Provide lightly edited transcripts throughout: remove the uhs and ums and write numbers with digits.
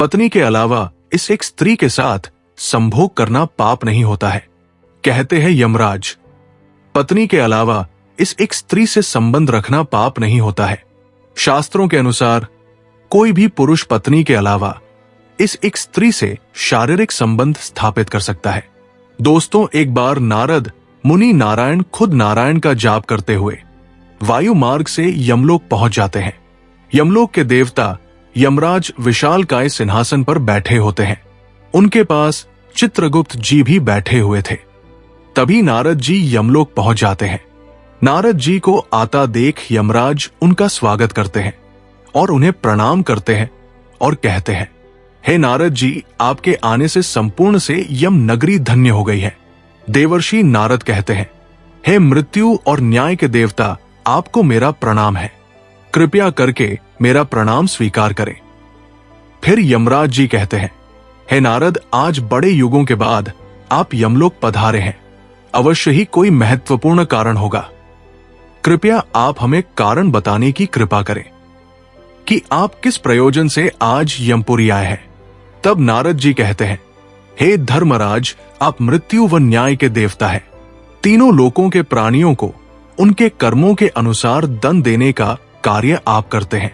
पत्नी के अलावा इस एक स्त्री के साथ संभोग करना पाप नहीं होता है, कहते हैं यमराज। पत्नी के अलावा इस एक स्त्री से संबंध रखना पाप नहीं होता है। शास्त्रों के अनुसार कोई भी पुरुष पत्नी के अलावा इस एक स्त्री से शारीरिक संबंध स्थापित कर सकता है। दोस्तों, एक बार नारद मुनि नारायण खुद नारायण का जाप करते हुए वायु मार्ग से यमलोक पहुंच जाते हैं। यमलोक के देवता यमराज विशालकाय सिंहासन पर बैठे होते हैं। उनके पास चित्रगुप्त जी भी बैठे हुए थे। तभी नारद जी यमलोक पहुंच जाते हैं। नारद जी को आता देख यमराज उनका स्वागत करते हैं और उन्हें प्रणाम करते हैं और कहते हैं, हे नारद जी, आपके आने से संपूर्ण से यम नगरी धन्य हो गई है। देवर्षि नारद कहते हैं, हे मृत्यु और न्याय के देवता, आपको मेरा प्रणाम है। कृपया करके मेरा प्रणाम स्वीकार करें। फिर यमराज जी कहते हैं, हे नारद, आज बड़े युगों के बाद आप यमलोक पधारे हैं। अवश्य ही कोई महत्वपूर्ण कारण होगा। कृपया आप हमें कारण बताने की कृपा करें कि आप किस प्रयोजन से आज यमपुरी आए हैं। तब नारद जी कहते हैं, हे धर्मराज, आप मृत्यु व न्याय के देवता हैं। तीनों लोकों के प्राणियों को उनके कर्मों के अनुसार दंड देने का कार्य आप करते हैं।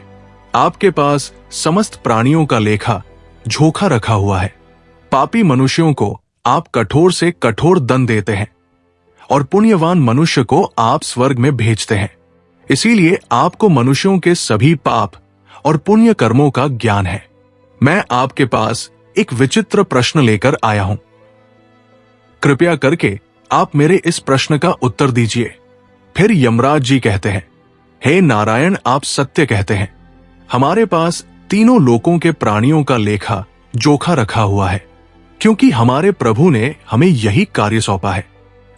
आपके पास समस्त प्राणियों का लेखा झोखा रखा हुआ है। पापी मनुष्यों को आप कठोर से कठोर दंड देते हैं और पुण्यवान मनुष्य को आप स्वर्ग में भेजते हैं। इसीलिए आपको मनुष्यों के सभी पाप और पुण्य कर्मों का ज्ञान है। मैं आपके पास एक विचित्र प्रश्न लेकर आया हूं। कृपया करके आप मेरे इस प्रश्न का उत्तर दीजिए। फिर यमराज जी कहते हैं, हे नारायण, आप सत्य कहते हैं। हमारे पास तीनों लोकों के प्राणियों का लेखा जोखा रखा हुआ है, क्योंकि हमारे प्रभु ने हमें यही कार्य सौंपा है।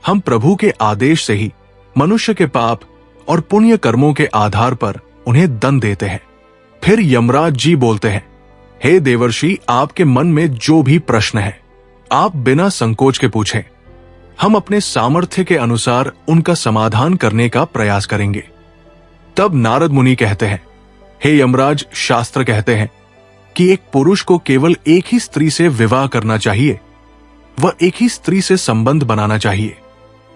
हम प्रभु के आदेश से ही मनुष्य के पाप और पुण्य कर्मों के आधार पर उन्हें दंड देते हैं। फिर यमराज जी बोलते हैं, हे देवर्षि, आपके मन में जो भी प्रश्न है आप बिना संकोच के पूछें। हम अपने सामर्थ्य के अनुसार उनका समाधान करने का प्रयास करेंगे। तब नारद मुनि कहते हैं, हे यमराज, शास्त्र कहते हैं कि एक पुरुष को केवल एक ही स्त्री से विवाह करना चाहिए व एक ही स्त्री से संबंध बनाना चाहिए।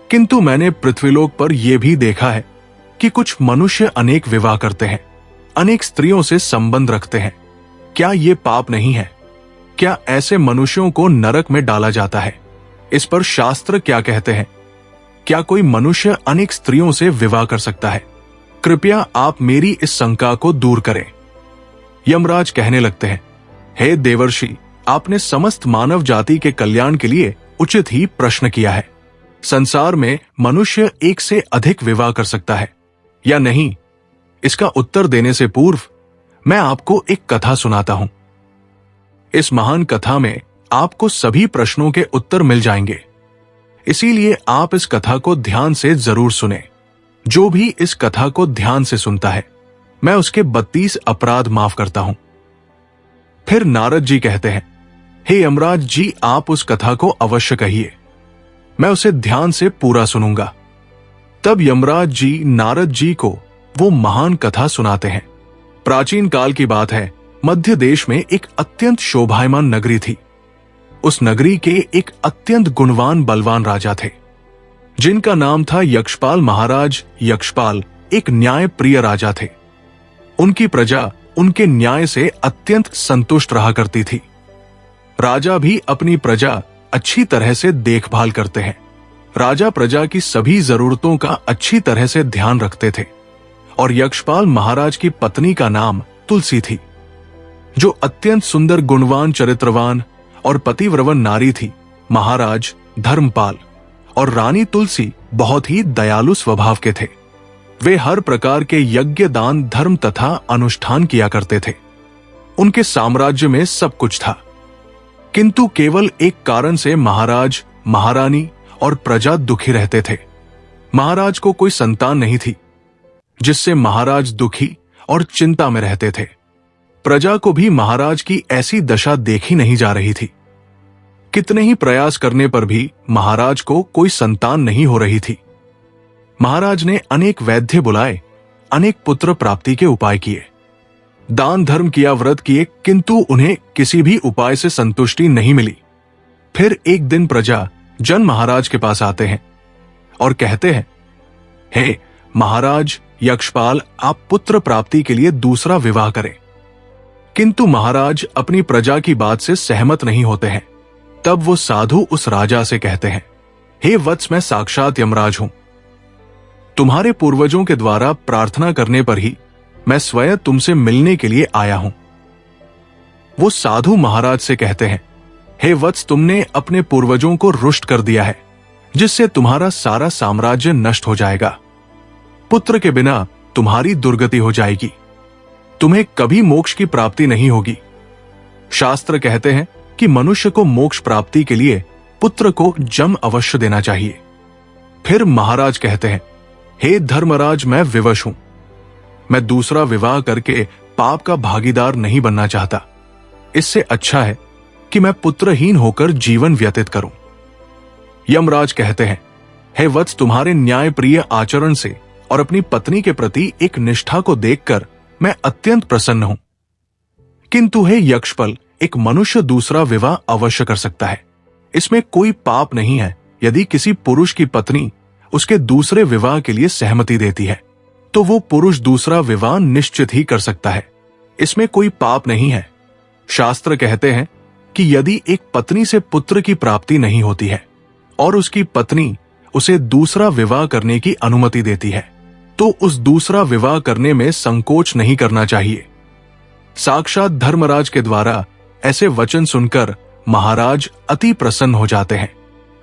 किंतु मैंने पृथ्वीलोक पर यह भी देखा है कि कुछ मनुष्य अनेक विवाह करते हैं, अनेक स्त्रियों से संबंध रखते हैं। क्या ये पाप नहीं है? क्या ऐसे मनुष्यों को नरक में डाला जाता है? इस पर शास्त्र क्या कहते हैं? क्या कोई मनुष्य अनेक स्त्रियों से विवाह कर सकता है? कृपया आप मेरी इस शंका को दूर करें। यमराज कहने लगते हैं, हे देवर्षि, आपने समस्त मानव जाति के कल्याण के लिए उचित ही प्रश्न किया है। संसार में मनुष्य एक से अधिक विवाह कर सकता है या नहीं, इसका उत्तर देने से पूर्व मैं आपको एक कथा सुनाता हूं। इस महान कथा में आपको सभी प्रश्नों के उत्तर मिल जाएंगे। इसीलिए आप इस कथा को ध्यान से जरूर सुने। जो भी इस कथा को ध्यान से सुनता है, मैं उसके 32 अपराध माफ करता हूं। फिर नारद जी कहते हैं, हे यमराज जी, आप उस कथा को अवश्य कहिए, मैं उसे ध्यान से पूरा सुनूंगा। तब यमराज जी नारद जी को वो महान कथा सुनाते हैं। प्राचीन काल की बात है, मध्य देश में एक अत्यंत शोभायमान नगरी थी। उस नगरी के एक अत्यंत गुणवान बलवान राजा थे, जिनका नाम था यक्षपाल महाराज। यक्षपाल एक न्याय प्रिय राजा थे। उनकी प्रजा उनके न्याय से अत्यंत संतुष्ट रहा करती थी। राजा भी अपनी प्रजा अच्छी तरह से देखभाल करते हैं। राजा प्रजा की सभी जरूरतों का अच्छी तरह से ध्यान रखते थे। और यक्षपाल महाराज की पत्नी का नाम तुलसी थी, जो अत्यंत सुंदर, गुणवान, चरित्रवान और पतिव्रवन नारी थी। महाराज धर्मपाल और रानी तुलसी बहुत ही दयालु स्वभाव के थे। वे हर प्रकार के यज्ञ, दान, धर्म तथा अनुष्ठान किया करते थे। उनके साम्राज्य में सब कुछ था, किंतु केवल एक कारण से महाराज, महारानी और प्रजा दुखी रहते थे। महाराज को कोई संतान नहीं थी, जिससे महाराज दुखी और चिंता में रहते थे। प्रजा को भी महाराज की ऐसी दशा देखी नहीं जा रही थी। कितने ही प्रयास करने पर भी महाराज को कोई संतान नहीं हो रही थी। महाराज ने अनेक वैद्य बुलाए, अनेक पुत्र प्राप्ति के उपाय किए, दान धर्म किया, व्रत किए, किंतु उन्हें किसी भी उपाय से संतुष्टि नहीं मिली। फिर एक दिन प्रजा जन महाराज के पास आते हैं और कहते हैं, हे महाराज यक्षपाल, आप पुत्र प्राप्ति के लिए दूसरा विवाह करें। किंतु महाराज अपनी प्रजा की बात से सहमत नहीं होते हैं। तब वो साधु उस राजा से कहते हैं, हे वत्स, मैं साक्षात यमराज हूं। तुम्हारे पूर्वजों के द्वारा प्रार्थना करने पर ही मैं स्वयं तुमसे मिलने के लिए आया हूं। वो साधु महाराज से कहते हैं, हे वत्स, तुमने अपने पूर्वजों को रुष्ट कर दिया है, जिससे तुम्हारा सारा साम्राज्य नष्ट हो जाएगा। पुत्र के बिना तुम्हारी दुर्गति हो जाएगी। तुम्हें कभी मोक्ष की प्राप्ति नहीं होगी। शास्त्र कहते हैं कि मनुष्य को मोक्ष प्राप्ति के लिए पुत्र को जम अवश्य देना चाहिए। फिर महाराज कहते हैं, हे धर्मराज, मैं विवश हूं। मैं दूसरा विवाह करके पाप का भागीदार नहीं बनना चाहता। इससे अच्छा है कि मैं पुत्रहीन होकर जीवन व्यतीत करूं। यमराज कहते हैं, हे वत्स, तुम्हारे न्यायप्रिय आचरण से और अपनी पत्नी के प्रति एक निष्ठा को देखकर मैं अत्यंत प्रसन्न हूं। किंतु हे यक्षपल, एक मनुष्य दूसरा विवाह अवश्य कर सकता है। इसमें कोई पाप नहीं है। यदि किसी पुरुष की पत्नी उसके दूसरे विवाह के लिए सहमति देती है, तो वो पुरुष दूसरा विवाह निश्चित ही कर सकता है। इसमें कोई पाप नहीं है। शास्त्र कहते हैं कि यदि एक पत्नी से पुत्र की प्राप्ति नहीं होती है और उसकी पत्नी उसे दूसरा विवाह करने की अनुमति देती है, तो उस दूसरा विवाह करने में संकोच नहीं करना चाहिए। साक्षात धर्मराज के द्वारा ऐसे वचन सुनकर महाराज अति प्रसन्न हो जाते हैं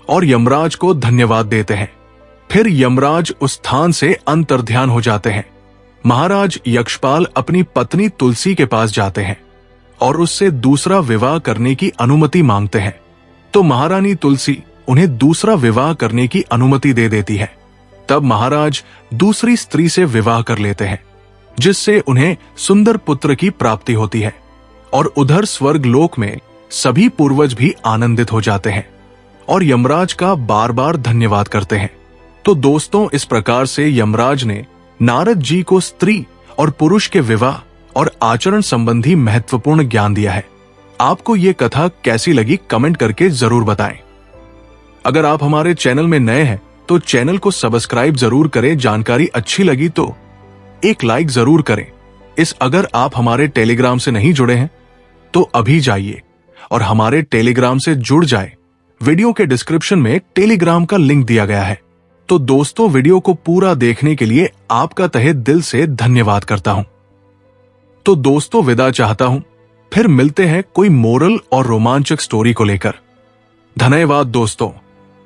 और यमराज को धन्यवाद देते हैं। फिर यमराज उस स्थान से अंतर्ध्यान हो जाते हैं। महाराज यक्षपाल अपनी पत्नी तुलसी के पास जाते हैं और उससे दूसरा विवाह करने की अनुमति मांगते हैं। तो महारानी तुलसी उन्हें दूसरा विवाह करने की अनुमति दे देती है। तब महाराज दूसरी स्त्री से विवाह कर लेते हैं, जिससे उन्हें सुंदर पुत्र की प्राप्ति होती है और उधर स्वर्ग लोक में सभी पूर्वज भी आनंदित हो जाते हैं और यमराज का बार बार धन्यवाद करते हैं। तो दोस्तों, इस प्रकार से यमराज ने नारद जी को स्त्री और पुरुष के विवाह और आचरण संबंधी महत्वपूर्ण ज्ञान दिया है। आपको ये कथा कैसी लगी कमेंट करके जरूर बताएं। अगर आप हमारे चैनल में नए हैं तो चैनल को सब्सक्राइब जरूर करें। जानकारी अच्छी लगी तो एक लाइक जरूर करें। अगर आप हमारे टेलीग्राम से नहीं जुड़े हैं तो अभी जाइए और हमारे टेलीग्राम से जुड़ जाए। वीडियो के डिस्क्रिप्शन में टेलीग्राम का लिंक दिया गया है। तो दोस्तों, वीडियो को पूरा देखने के लिए आपका तहे दिल से धन्यवाद करता हूं। तो दोस्तों, विदा चाहता हूं। फिर मिलते हैं कोई मोरल और रोमांचक स्टोरी को लेकर। धन्यवाद दोस्तों।